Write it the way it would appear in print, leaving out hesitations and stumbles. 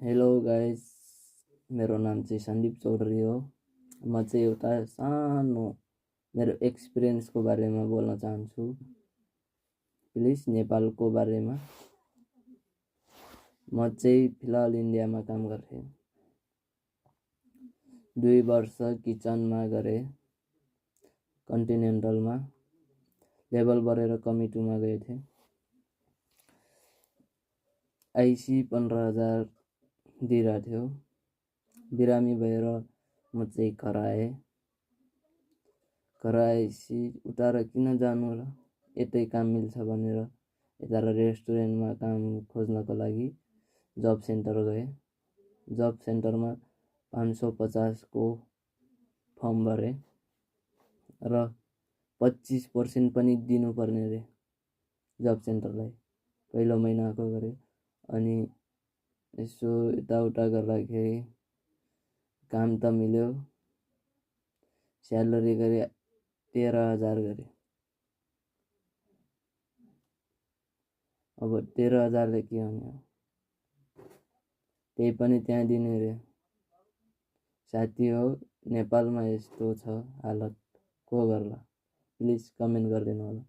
Hello guys, मेरो नाम चाहिँ सन्दीप चौधरी हो। म चाहिँ एउटा सानो मेरो एक्सपिरियन्सको बारेमा बोल्न चाहन्छु। प्लिज नेपालको बारेमा। म चाहिँ फिलहाल इन्डियामा काम गर्थेँ। 2 वर्ष किचनमा गरेँ, कन्टिनेन्टलमा। लेभल बढेर कमी 2 मा गएको थिएँ। आइसी 15,000 दिइरहेको थियो। बिरामी भएर म चाहिँ घर आएँ। घर आएपछि उता किन जानु र, यतै काम मिल्छ भनेर यता रेस्टुरेन्टमा काम खोज्नको लागि जब सेन्टर गएँ। जब सेन्टरमा 550 को फर्म भरेँ र 25% पनि दिनुपर्ने रे जब सेन्टरलाई। पहिलो महिनाको गरेँ। अनि यसो यताउता गर्दाखेरि काम त मिल्यो। स्यालेरी गरे 13,000 गरे। अब 13,000 ले के हुने हो, त्यही पनि त्यहाँ दिने रे। साथी हो, नेपालमा यस्तो छ हालत, को गर्ला? प्लिज कमेन्ट गरिदिनु होला।